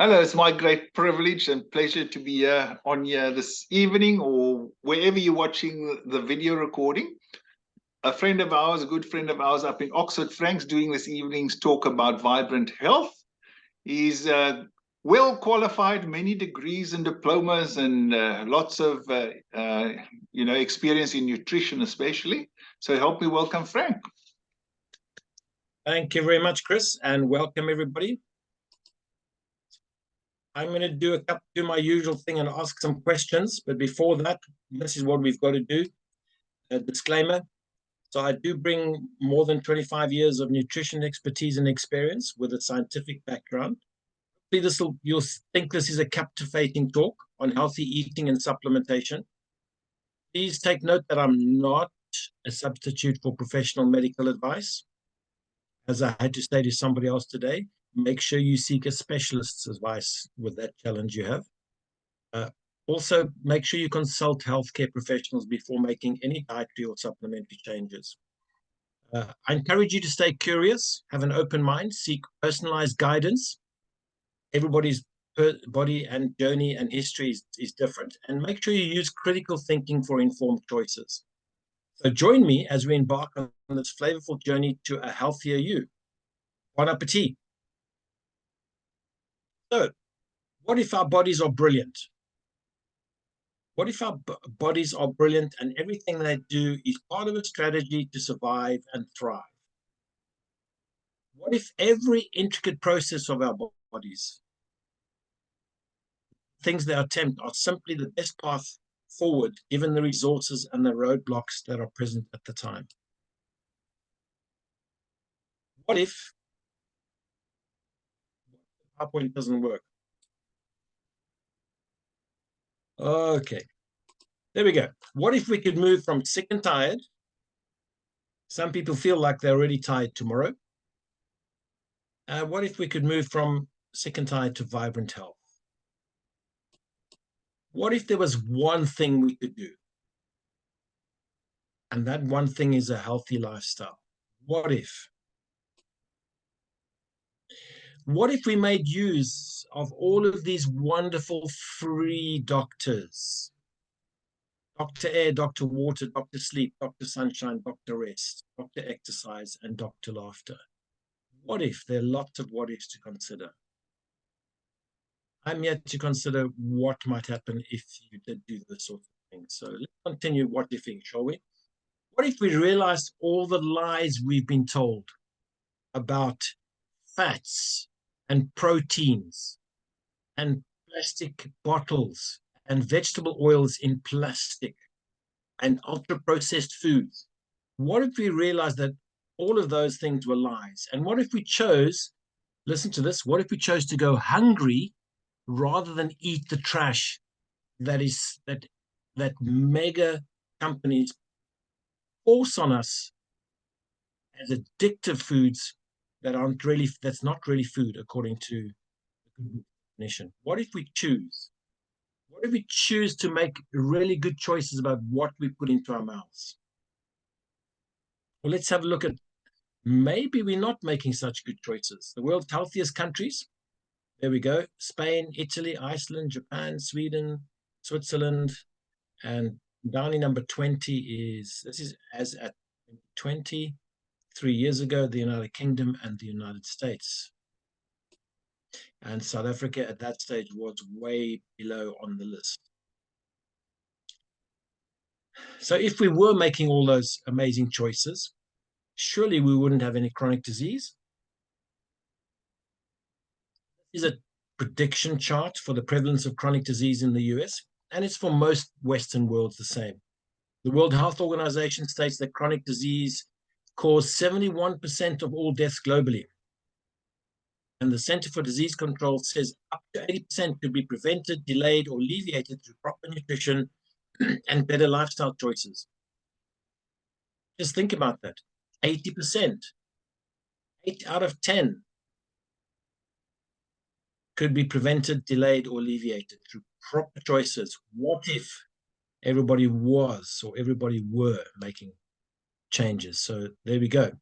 Hello, it's my great privilege and pleasure to be on here this evening or wherever you're watching the video recording. A friend of ours, a good friend of ours up in Oxford, Frank's doing this evening's talk about vibrant health. He's well qualified, many degrees and diplomas and lots of experience in nutrition especially. So help me welcome Frank. Thank you very much, Chris, and welcome everybody. I'm going to do my usual thing and ask some questions, but before that, this is what we've got to do. A disclaimer. So I do bring more than 25 years of nutrition expertise and experience with a scientific background. You'll think this is a captivating talk on healthy eating and supplementation. Please take note that I'm not a substitute for professional medical advice. As I had to say to somebody else today, make sure you seek a specialist's advice with that challenge you have. Also, make sure you consult healthcare professionals before making any dietary or supplementary changes. I encourage you to stay curious, have an open mind, seek personalized guidance. Everybody's body and journey and history is different, and make sure you use critical thinking for informed choices. So join me as we embark on this flavorful journey to a healthier you. Bon appetit. So, what if our bodies are brilliant? What if our bodies are brilliant and everything they do is part of a strategy to survive and thrive? What if every intricate process of our bodies, things they attempt, are simply the best path forward given the resources and the roadblocks that are present at the time? What if the PowerPoint doesn't work? Okay, there we go. What if we could move from sick and tired? Some people feel like they're already tired tomorrow. What if we could move from sick and tired to vibrant health? What if there was one thing we could do? And that one thing is a healthy lifestyle. What if? What if we made use of all of these wonderful free doctors? Dr. Air, Dr. Water, Dr. Sleep, Dr. Sunshine, Dr. Rest, Dr. Exercise, and Dr. Laughter. What if? There are lots of what ifs to consider. I'm yet to consider what might happen if you did do this sort of thing. So let's continue what ifing, shall we? What if we realized all the lies we've been told about fats and proteins and plastic bottles and vegetable oils in plastic and ultra-processed foods? What if we realized that all of those things were lies? And what if we chose, listen to this, what if we chose to go hungry rather than eat the trash that mega companies force on us as addictive foods that's not really food according to the definition? What if we choose? What if we choose to make really good choices about what we put into our mouths? Well, let's have a look at maybe we're not making such good choices. The world's healthiest countries, there we go: Spain, Italy, Iceland, Japan, Sweden, Switzerland, and down in number 20 this is as at 23 years ago, the United Kingdom and the United States. And South Africa at that stage was way below on the list. So if we were making all those amazing choices, surely we wouldn't have any chronic disease. This is a prediction chart for the prevalence of chronic disease in the US, and it's for most Western worlds the same. The World Health Organization states that chronic disease caused 71% of all deaths globally. And the Center for Disease Control says up to 80% could be prevented, delayed, or alleviated through proper nutrition and better lifestyle choices. Just think about that. 80%, 8 out of 10 could be prevented, delayed, or alleviated through proper choices. What if everybody was or everybody were making changes? So there we go.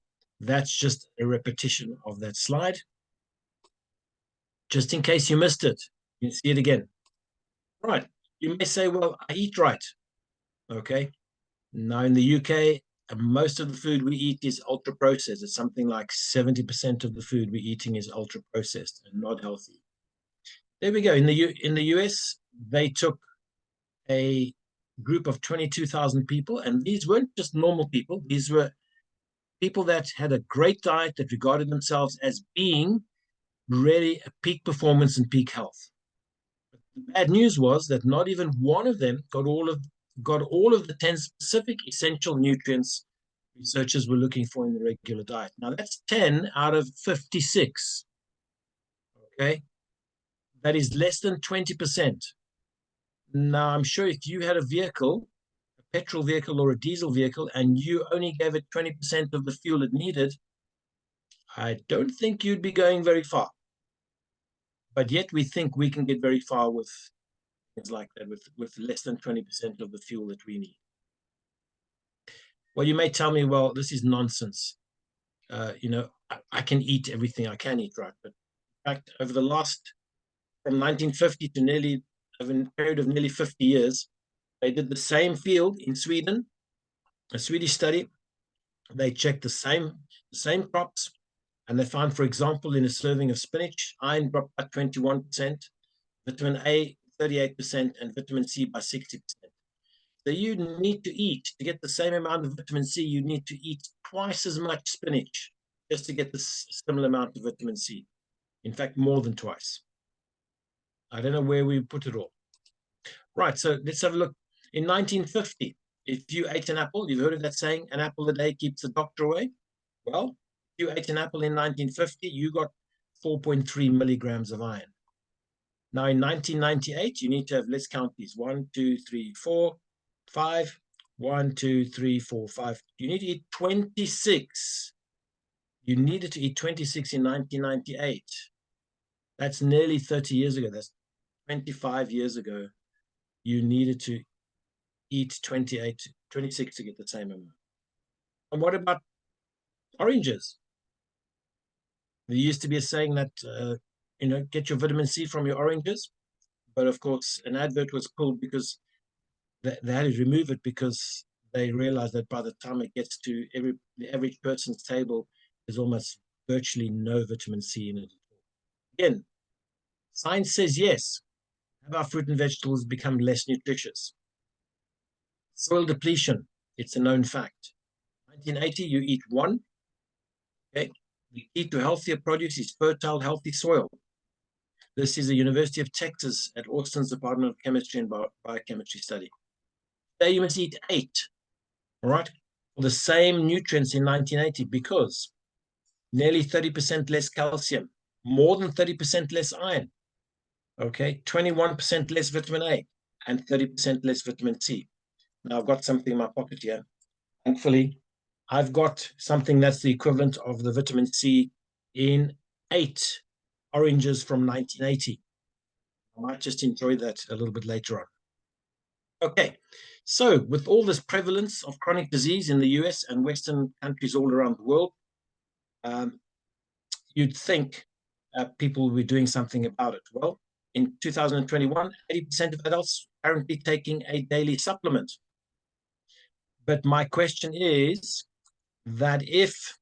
That's just a repetition of that slide. just in case you missed it, you can see it again. Right. You may say, well, I eat right. Okay. Now in the UK, most of the food we eat is ultra processed. It's something like 70% of the food we're eating is ultra processed and not healthy. There we go. In the US, they took a group of 22,000 people, and these weren't just normal people. These were people that had a great diet, that regarded themselves as being really a peak performance and peak health. But the bad news was that not even one of them got all of the 10 specific essential nutrients researchers were looking for in the regular diet. Now that's 10 out of 56. Okay, that is less than 20%. Now I'm sure if you had a vehicle, a petrol vehicle or a diesel vehicle, and you only gave it 20% of the fuel it needed, I don't think you'd be going very far. But yet we think we can get very far with things like that, with less than 20% of the fuel that we need. Well, you may tell me, well, this is nonsense. I can eat everything I can eat, right? But in fact, over the last, from 1950 to nearly, over a period of nearly 50 years, they did the same field in Sweden, a Swedish study. They checked the same crops, and they found, for example, in a serving of spinach, iron dropped by 21%, vitamin A 38%, and vitamin C by 60%. So you need to eat, to get the same amount of vitamin C, you need to eat twice as much spinach just to get the similar amount of vitamin C. In fact, more than twice. I don't know where we put it all. Right, so let's have a look. In 1950, if you ate an apple, you've heard of that saying, an apple a day keeps the doctor away? Well, if you ate an apple in 1950, you got 4.3 milligrams of iron. Now in 1998, you need to have, let's count these, 1, 2, 3, 4, 5, 1, 2, 3, 4, 5. You need to eat 26. You needed to eat 26 in 1998. That's nearly 30 years ago. That's 25 years ago. You needed to eat 26 to get the same amount. And what about oranges? There used to be a saying that, get your vitamin C from your oranges. But of course, an advert was pulled because they had to remove it because they realized that by the time it gets to the average person's table, there's almost virtually no vitamin C in it. Again, science says yes. Have our fruit and vegetables become less nutritious? Soil depletion, it's a known fact. 1980, you eat one. Okay. The key to healthier produce is fertile, healthy soil. This is the University of Texas at Austin's Department of Chemistry and Biochemistry study. Today you must eat 8, all right, for the same nutrients in 1980 because nearly 30% less calcium, more than 30% less iron, okay, 21% less vitamin A, and 30% less vitamin C. Now I've got something in my pocket here. Thankfully, I've got something that's the equivalent of the vitamin C in 8 oranges from 1980. I might just enjoy that a little bit later on. Okay, so with all this prevalence of chronic disease in the US and Western countries all around the world, you'd think people will be doing something about it. Well, in 2021, 80% of adults are currently taking a daily supplement. But my question is that if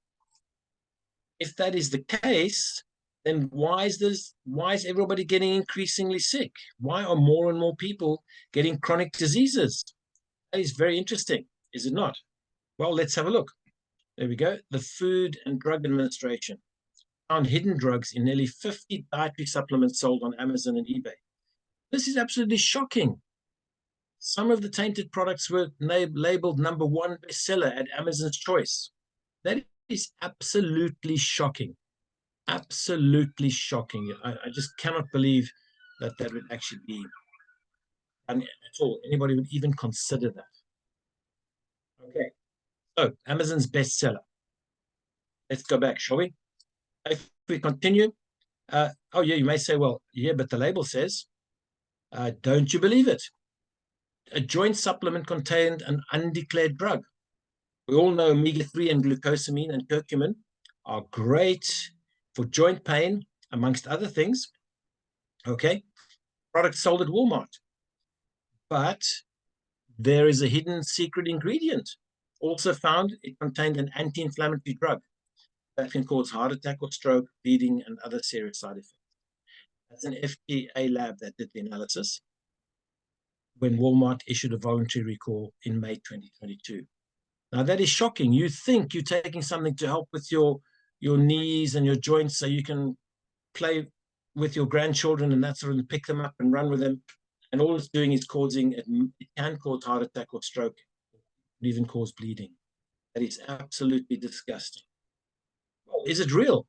that is the case, then why is everybody getting increasingly sick? Why are more and more people getting chronic diseases? That is very interesting, is it not? Well, let's have a look. There we go. The Food and Drug Administration found hidden drugs in nearly 50 dietary supplements sold on Amazon and eBay. This is absolutely shocking. Some of the tainted products were labeled #1 bestseller at Amazon's Choice. That is absolutely shocking. Absolutely shocking. I just cannot believe that would actually be done at all. Anybody would even consider that. Okay, so Amazon's bestseller. Let's go back, shall we? If we continue, oh yeah, you may say, well, yeah, but the label says, don't you believe it? A joint supplement contained an undeclared drug. We all know omega-3 and glucosamine and curcumin are great for joint pain, amongst other things, Okay, product sold at Walmart, but there is a hidden secret ingredient. Also found, it contained an anti-inflammatory drug that can cause heart attack or stroke, bleeding, and other serious side effects. That's an FDA lab that did the analysis when Walmart issued a voluntary recall in May 2022. Now that is shocking. You think you're taking something to help with your knees and your joints so you can play with your grandchildren and that sort of, and pick them up and run with them. And all it's doing is causing, it can cause heart attack or stroke, or even cause bleeding. That is absolutely disgusting. Well, is it real?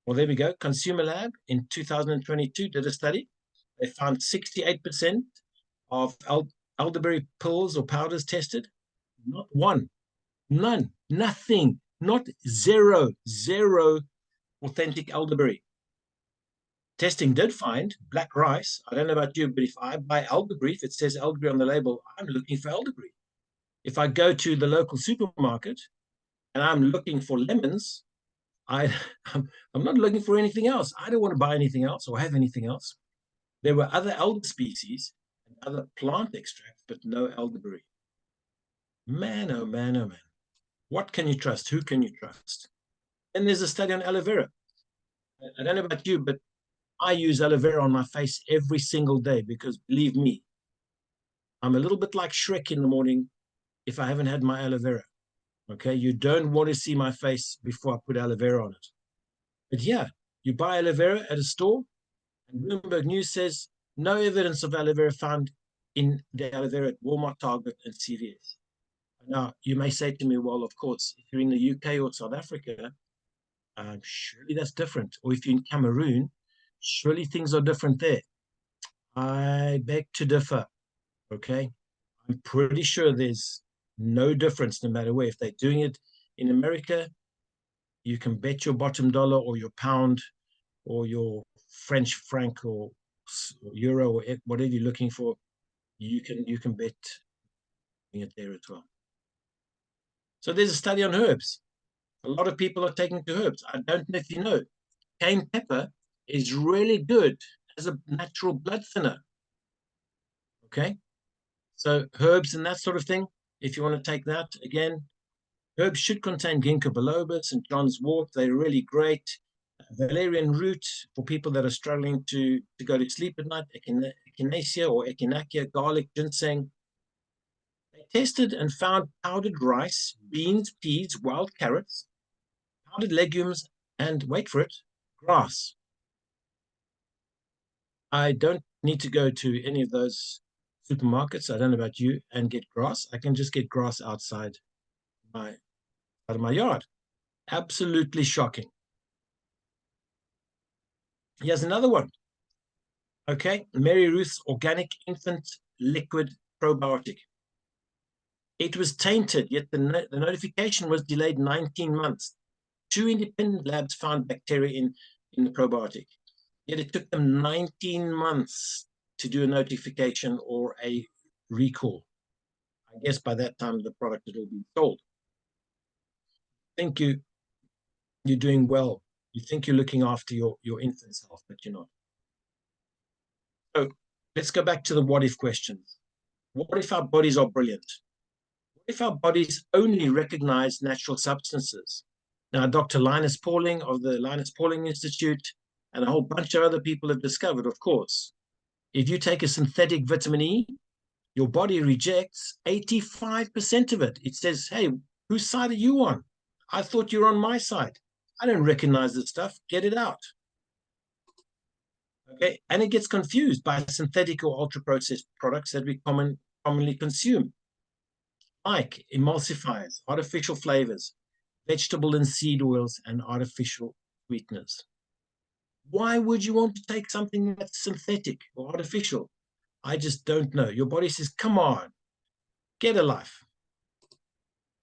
Well, there we go. Consumer Lab in 2022 did a study. They found 68% of elderberry pills or powders tested. Not one, none, nothing, not zero authentic elderberry. Testing did find black rice. I don't know about you, but if I buy elderberry, if it says elderberry on the label, I'm looking for elderberry. If I go to the local supermarket and I'm looking for lemons, I'm not looking for anything else. I don't want to buy anything else or have anything else. There were other elder species and other plant extracts, but no elderberry. Man, oh man, oh man. What can you trust? Who can you trust? And there's a study on aloe vera. I don't know about you, but I use aloe vera on my face every single day because, believe me, I'm a little bit like Shrek in the morning if I haven't had my aloe vera. Okay, you don't want to see my face before I put aloe vera on it. But yeah, you buy aloe vera at a store, and Bloomberg News says no evidence of aloe vera found in the aloe vera at Walmart, Target, and CVS. Now, you may say to me, well, of course, if you're in the UK or South Africa, surely that's different. Or if you're in Cameroon, surely things are different there. I beg to differ. Okay, I'm pretty sure there's no difference no matter where. If they're doing it in America, you can bet your bottom dollar or your pound or your French franc or euro or whatever you're looking for, you can bet it there as well. So there's a study on herbs. A lot of people are taking to herbs. I don't know if you know, cayenne pepper is really good as a natural blood thinner. Okay, so herbs and that sort of thing, if you want to take that, again, herbs should contain ginkgo biloba, St. John's wort. They're really great. Valerian root for people that are struggling to go to sleep at night, echinacea or echinacea, garlic, ginseng. They tested and found powdered rice, beans, peas, wild carrots, powdered legumes, and wait for it, grass. I don't need to go to any of those supermarkets, I don't know about you, and get grass. I can just get grass outside of my yard. Absolutely shocking. Here's another one. Okay, Mary Ruth's Organic Infant Liquid Probiotic. It was tainted, yet the notification was delayed 19 months. 2 independent labs found bacteria in the probiotic. Yet it took them 19 months to do a notification or a recall. I guess by that time the product had all been sold. Think you're doing well. You think you're looking after your infant's health, but you're not. So let's go back to the what if questions. What if our bodies are brilliant? What if our bodies only recognize natural substances? Now, Dr. Linus Pauling of the Linus Pauling Institute and a whole bunch of other people have discovered, of course, if you take a synthetic vitamin E, your body rejects 85% of it. It says, hey, whose side are you on? I thought you were on my side. I don't recognize this stuff. Get it out. Okay, and it gets confused by synthetic or ultra-processed products that we commonly consume, like emulsifiers, artificial flavors, vegetable and seed oils, and artificial sweeteners. Why would you want to take something that's synthetic or artificial? I just don't know. Your body says, come on, get a life.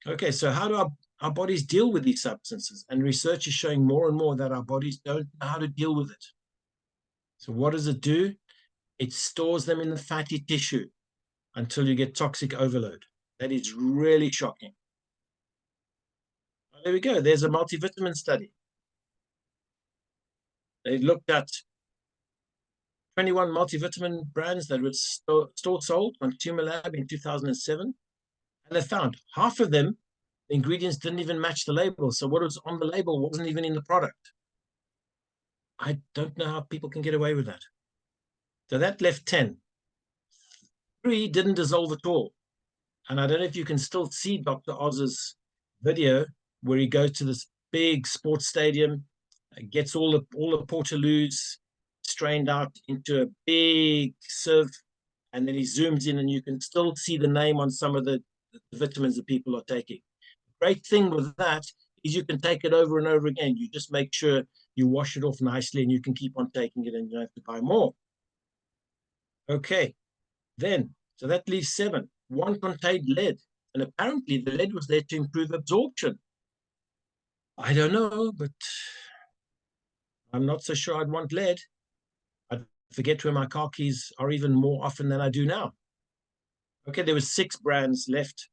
Okay, so how do our bodies deal with these substances? And research is showing more and more that our bodies don't know how to deal with it. So what does it do? It stores them in the fatty tissue until you get toxic overload. That is really shocking. Oh, there we go. There's a multivitamin study. They looked at 21 multivitamin brands that were store sold, Consumer Lab in 2007. And they found half of them, the ingredients didn't even match the label. So what was on the label wasn't even in the product. I don't know how people can get away with that. So that left 10. 3 didn't dissolve at all. And I don't know if you can still see Dr. Oz's video where he goes to this big sports stadium, gets all the portaloos strained out into a big sieve, and then he zooms in and you can still see the name on some of the vitamins that people are taking. Great thing with that is you can take it over and over again. You just make sure you wash it off nicely and you can keep on taking it and you don't have to buy more. Okay, then, so that leaves 7. 1 contained lead, and apparently the lead was there to improve absorption. I don't know, but I'm not so sure I'd want lead. I'd forget where my car keys are even more often than I do now. Okay, there were 6 brands left.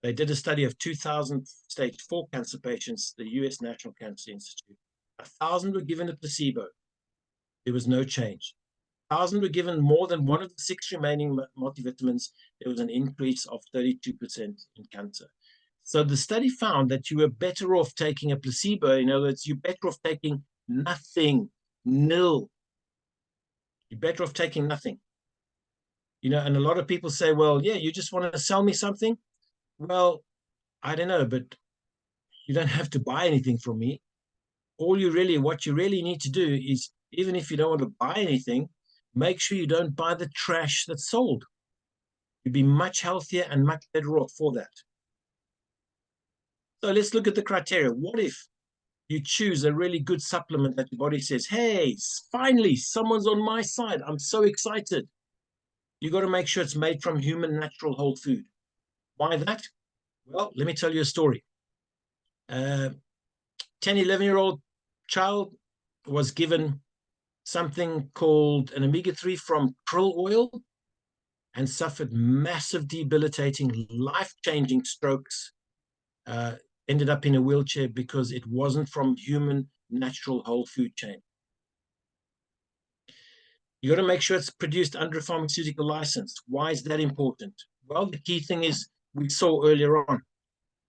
They did a study of 2,000 stage 4 cancer patients, the US National Cancer Institute. 1,000 were given a placebo. There was no change. 1,000 were given more than one of the 6 remaining multivitamins. There was an increase of 32% in cancer. So the study found that you were better off taking a placebo. In other words, you're better off taking nothing, nil. You're better off taking nothing. You know, and a lot of people say, well, yeah, you just want to sell me something. Well, I don't know, but you don't have to buy anything from me. What you really need to do is, even if you don't want to buy anything, make sure you don't buy the trash that's sold. You'd be much healthier and much better off for that. So let's look at the criteria. What if you choose a really good supplement that your body says, hey, finally, someone's on my side. I'm so excited. You got to make sure it's made from human, natural, whole food. Why that? Well, let me tell you a story. 10, 11-year-old child was given something called an omega-3 from krill oil and suffered massive, debilitating, life-changing strokes. Ended up in a wheelchair because it wasn't from human, natural, whole food chain. You got to make sure it's produced under a pharmaceutical license. Why is that important? Well, the key thing is we saw earlier on,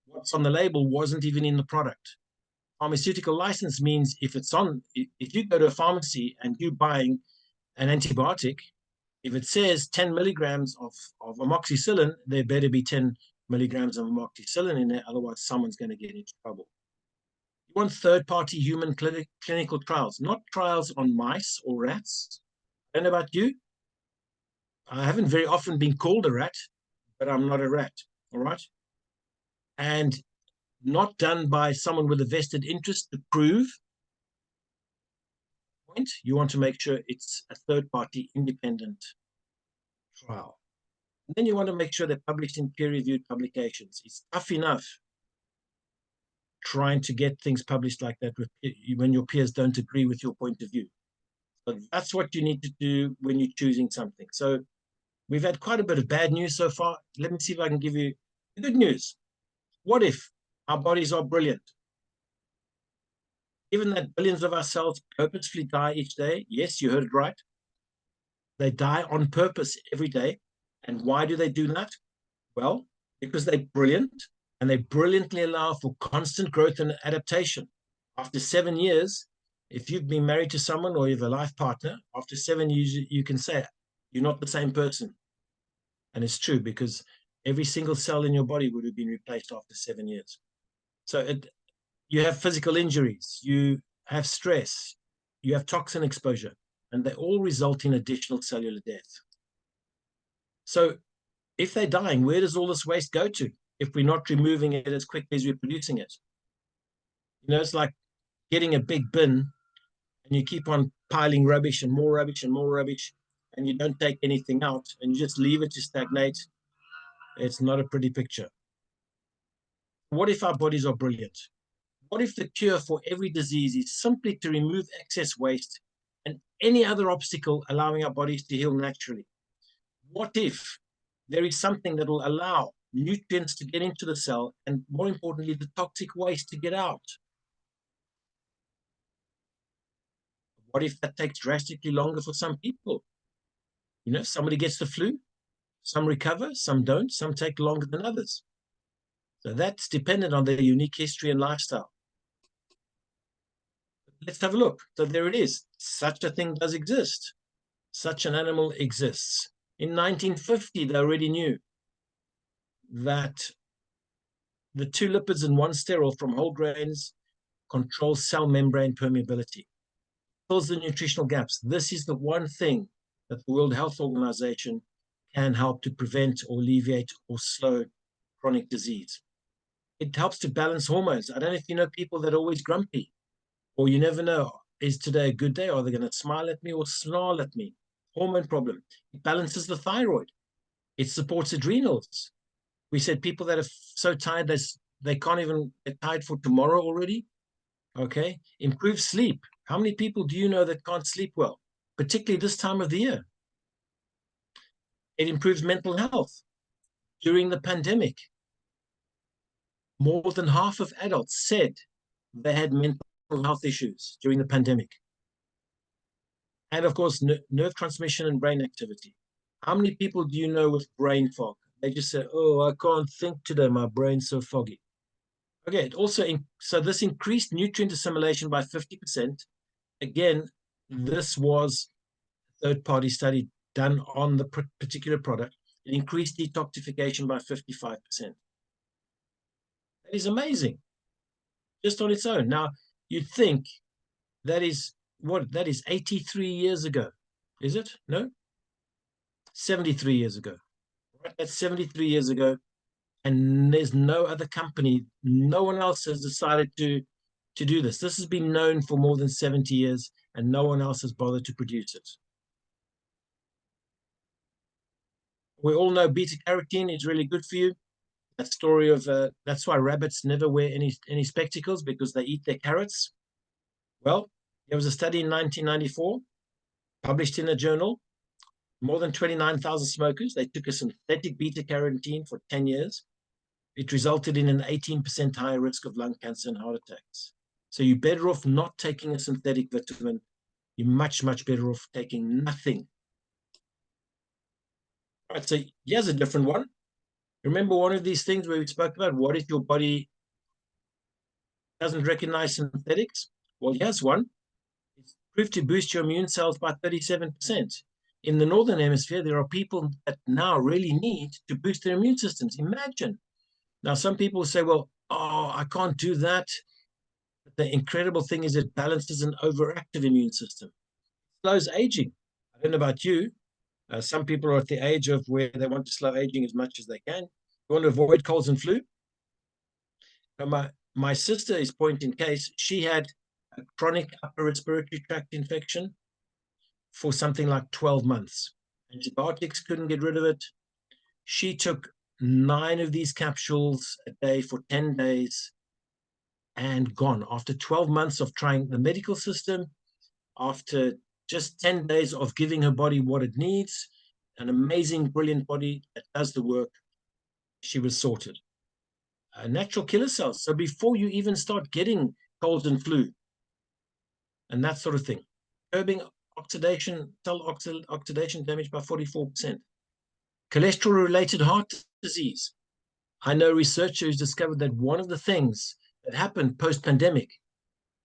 what's on the label wasn't even in the product. Pharmaceutical license means if you go to a pharmacy and you're buying an antibiotic, if it says 10 milligrams of amoxicillin, there better be 10 milligrams of amoxicillin in there, otherwise someone's going to get into trouble. You want third-party human clinical trials, not trials on mice or rats. I don't know about you. I haven't very often been called a rat, but I'm not a rat, all right? And not done by someone with a vested interest to prove. You want to make sure it's a third-party independent trial. And then you want to make sure they're published in peer-reviewed publications. It's tough enough trying to get things published like that when your peers don't agree with your point of view. So that's what you need to do when you're choosing something. So we've had quite a bit of bad news so far. Let me see if I can give you the good news. What if our bodies are brilliant? Given that billions of our cells purposefully die each day, yes, you heard it right. They die on purpose every day. And why do they do that? Well, because they're brilliant and they brilliantly allow for constant growth and adaptation. After 7 years, if you've been married to someone or you have a life partner, after 7 years, you can say, you're not the same person. And it's true because every single cell in your body would have been replaced after 7 years. So you have physical injuries, you have stress, you have toxin exposure, and they all result in additional cellular death. So if they're dying, where does all this waste go to if we're not removing it as quickly as we're producing it? You know, it's like getting a big bin and you keep on piling rubbish and more rubbish and more rubbish, and you don't take anything out and you just leave it to stagnate. It's not a pretty picture. What if our bodies are brilliant? What if the cure for every disease is simply to remove excess waste and any other obstacle allowing our bodies to heal naturally? What if there is something that will allow nutrients to get into the cell and, more importantly, the toxic waste to get out? What if that takes drastically longer for some people? You know, somebody gets the flu, some recover, some don't, some take longer than others. So that's dependent on their unique history and lifestyle. Let's have a look. So there it is. Such a thing does exist. Such an animal exists. In 1950, they already knew that the 2 lipids and 1 sterol from whole grains control cell membrane permeability, fills the nutritional gaps. This is the one thing that the World Health Organization can help to prevent or alleviate or slow chronic disease. It helps to balance hormones. I don't know if you know people that are always grumpy, or you never know, is today a good day? Are they going to smile at me or snarl at me? Hormone problem. It balances the thyroid. It supports adrenals. We said people that are so tired they can't even get tired for tomorrow already. Okay. Improve sleep. How many people do you know that can't sleep well, particularly this time of the year? It improves mental health. During the pandemic, more than half of adults said they had mental health issues during the pandemic. And of course, nerve transmission and brain activity. How many people do you know with brain fog? They just say, oh, I can't think today, my brain's so foggy. Okay, it also, so this increased nutrient assimilation by 50%. Again, this was a third-party study done on the particular product. It increased detoxification by 55%. That is amazing, just on its own. Now, you'd think that is what? That is 83 years ago. Is it? No? 73 years ago. Right? That's 73 years ago. And there's no other company, no one else has decided to do this. This has been known for more than 70 years, and no one else has bothered to produce it. We all know beta carotene is really good for you. That story of that's why rabbits never wear any spectacles, because they eat their carrots. Well, there was a study in 1994 published in a journal. More than 29,000 smokers. They took a synthetic beta carotene for 10 years. It resulted in an 18% higher risk of lung cancer and heart attacks. So you're better off not taking a synthetic vitamin. You're much, much better off taking nothing. All right, so here's a different one. Remember one of these things where we spoke about, what if your body doesn't recognize synthetics? Well, here's one. It's proved to boost your immune cells by 37%. In the Northern Hemisphere, there are people that now really need to boost their immune systems. Imagine. Now, some people say, well, oh, I can't do that. The incredible thing is it balances an overactive immune system. It slows aging. I don't know about you. Some people are at the age of where they want to slow aging as much as they can. You want to avoid colds and flu. Now, my sister is point in case. She had a chronic upper respiratory tract infection for something like 12 months. Antibiotics couldn't get rid of it. She took 9 of these capsules a day for 10 days and gone. After 12 months of trying the medical system, after just 10 days of giving her body what it needs, an amazing, brilliant body that does the work, she was sorted. Natural killer cells. So before you even start getting colds and flu and that sort of thing, curbing oxidation, cell oxidation damage by 44%. Cholesterol-related heart disease. I know researchers discovered that one of the things that happened post-pandemic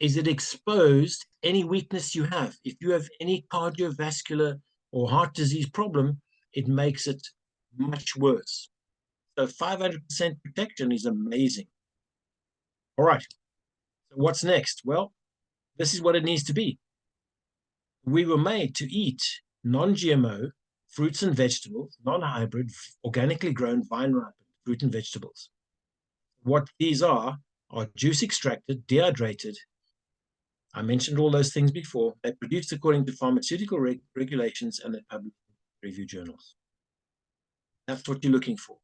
is it exposed any weakness you have. If you have any cardiovascular or heart disease problem, it makes it much worse. So 500% protection is amazing. All right. So what's next? Well, this is what it needs to be. We were made to eat non-GMO fruits and vegetables, non-hybrid, organically grown, vine-ripened fruit and vegetables. What these are juice extracted, dehydrated. I mentioned all those things before. They're produced according to pharmaceutical regulations, and they're published in review journals. That's what you're looking for.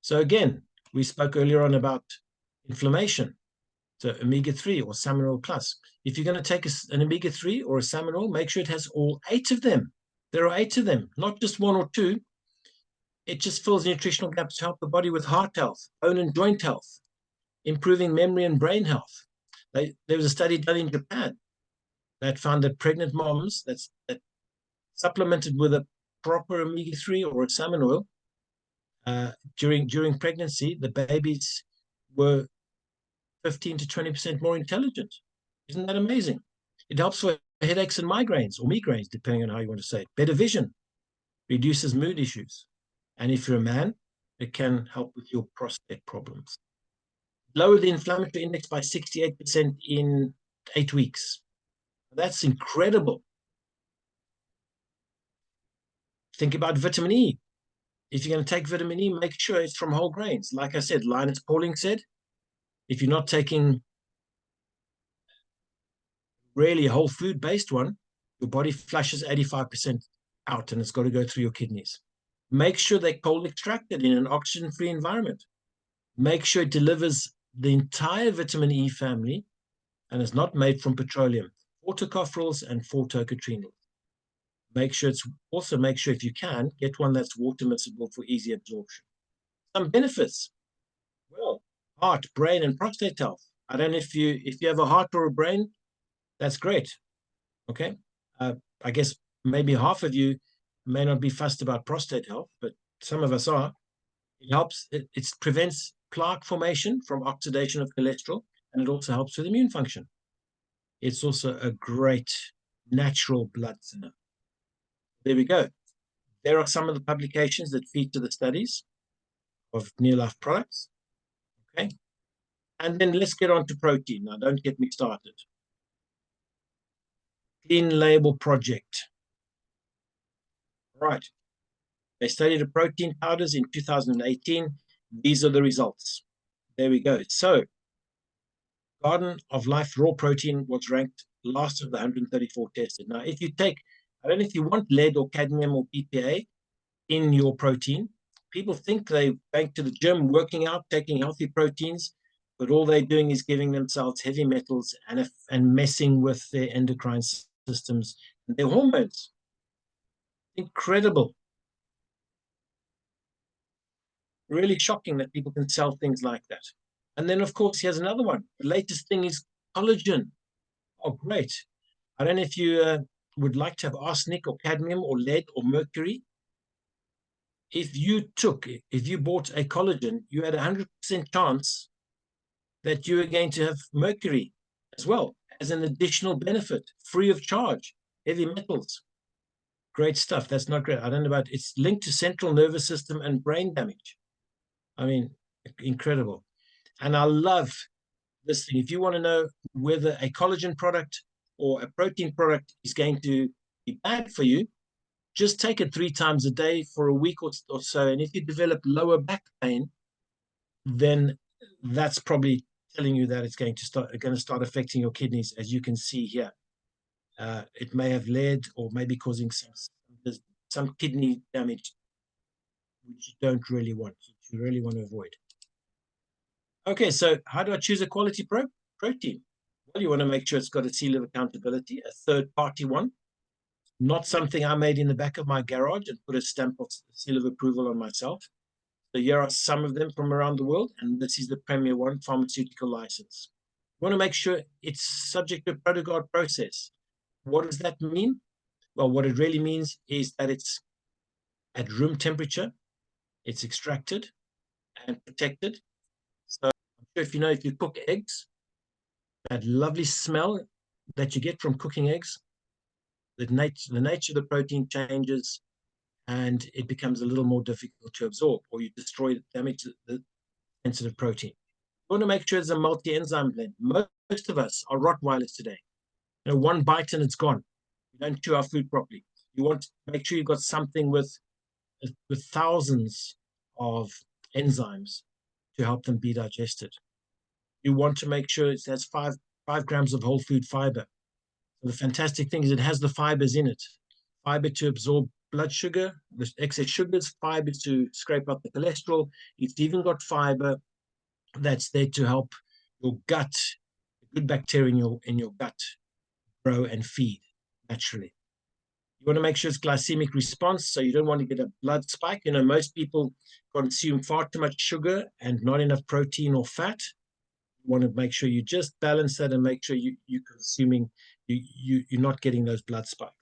So again, we spoke earlier on about inflammation. So omega-3 or salmon oil plus. If you're going to take an omega-3 or a salmon oil, make sure it has all 8 of them. There are 8 of them, not just 1 or 2. It just fills nutritional gaps to help the body with heart health, bone and joint health, improving memory and brain health. There was a study done in Japan. that found that pregnant moms that supplemented with a proper omega-3 or a salmon oil during pregnancy, the babies were 15 to 20% more intelligent. Isn't that amazing? It helps for headaches and migraines, or migraines, depending on how you want to say it. Better vision, reduces mood issues. And if you're a man, it can help with your prostate problems. Lower the inflammatory index by 68% in 8 weeks. That's incredible. Think about vitamin E. If you're going to take vitamin E, make sure it's from whole grains. Like I said, Linus Pauling said, if you're not taking really a whole food based one, your body flushes 85% out and it's got to go through your kidneys. Make sure they're cold extracted in an oxygen free environment. Make sure it delivers the entire vitamin E family and is not made from petroleum, 4 tocopherols and 4 tocotrienols. Make sure if you can, get one that's water miscible for easy absorption. Some benefits. Well, heart, brain, and prostate health. I don't know if you have a heart or a brain, that's great. Okay. I guess maybe half of you may not be fussed about prostate health, but some of us are. It helps, it prevents plaque formation from oxidation of cholesterol, and it also helps with immune function. It's also a great natural blood thinner. There we go. There are some of the publications that feature the studies of near-life products. Okay. And then let's get on to protein. Now, don't get me started. Clean Label Project. Right. They studied the protein powders in 2018. These are the results. There we go. So, Garden of Life raw protein was ranked last of the 134 tested. Now, if you take, I don't know if you want lead or cadmium or BPA in your protein. People think they're going to the gym, working out, taking healthy proteins, but all they're doing is giving themselves heavy metals and messing with their endocrine systems and their hormones. Incredible. Really shocking that people can sell things like that. And then, of course, here's another one. The latest thing is collagen. Oh, great. I don't know if you would like to have arsenic or cadmium or lead or mercury. If you bought a collagen, you had a 100% chance that you are going to have mercury as well as an additional benefit, free of charge, heavy metals. Great stuff. That's not great. I don't know about, it's linked to central nervous system and brain damage. I mean, incredible. And I love this thing. If you want to know whether a collagen product or a protein product is going to be bad for you, just take it 3 times a day for a week or so. And if you develop lower back pain, then that's probably telling you that it's going to start affecting your kidneys, as you can see here. It may have lead or maybe causing some kidney damage, which you don't really want. You really want to avoid. Okay, so how do I choose a quality protein? Well, you want to make sure it's got a seal of accountability, a third-party one, not something I made in the back of my garage and put a stamp of seal of approval on myself. So here are some of them from around the world, and this is the premier one, pharmaceutical license. You want to make sure it's subject to a Protogard process. What does that mean? Well, what it really means is that it's at room temperature, it's extracted and protected. So I'm sure if you cook eggs, that lovely smell that you get from cooking eggs, the nature of the protein changes and it becomes a little more difficult to absorb, or you damage the sensitive protein. You want to make sure it's a multi-enzyme blend. Most of us are Rottweilers today. One bite and it's gone. You don't chew our food properly. You want to make sure you've got something with thousands of enzymes to help them be digested. You want to make sure it has 5 grams of whole food fiber. So the fantastic thing is it has the fibers in it. Fiber to absorb blood sugar, the excess sugars, fiber to scrape up the cholesterol. It's even got fiber that's there to help your gut, good bacteria in your gut, grow and feed naturally. You want to make sure it's glycemic response, so you don't want to get a blood spike. Most people consume far too much sugar and not enough protein or fat. want to make sure you just balance that and make sure you're consuming, you're not getting those blood spikes.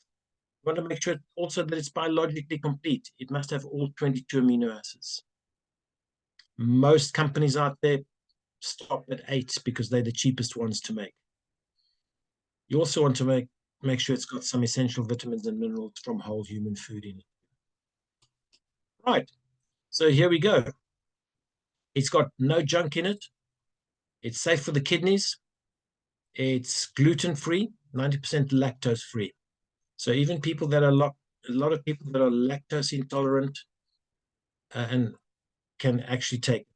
You want to make sure also that it's biologically complete. It must have all 22 amino acids. Most companies out there stop at 8 because they're the cheapest ones to make. You also want to make sure it's got some essential vitamins and minerals from whole human food in it. Right, so here we go. It's got no junk in it. It's safe for the kidneys. It's gluten-free, 90% lactose-free. So even people that are a lot of people that are lactose intolerant and can actually take it.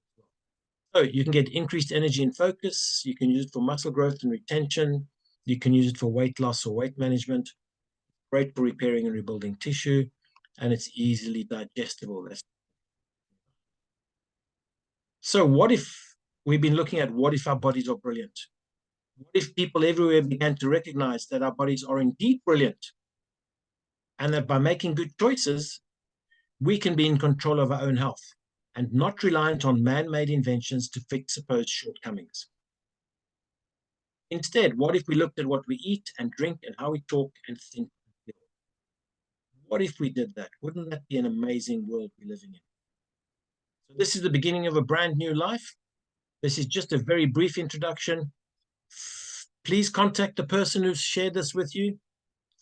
So you can get increased energy and focus. You can use it for muscle growth and retention. You can use it for weight loss or weight management. Great for repairing and rebuilding tissue, and it's easily digestible. So what if we've been looking at what if our bodies are brilliant? What if people everywhere began to recognize that our bodies are indeed brilliant, and that by making good choices, we can be in control of our own health and not reliant on man-made inventions to fix supposed shortcomings? Instead, what if we looked at what we eat and drink and how we talk and think? What if we did that? Wouldn't that be an amazing world we're living in? So this is the beginning of a brand new life. This is just a very brief introduction. Please contact the person who's shared this with you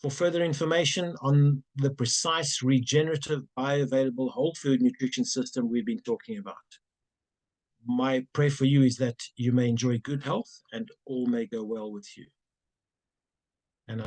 for further information on the precise, regenerative, bioavailable whole food nutrition system we've been talking about. My prayer for you is that you may enjoy good health and all may go well with you.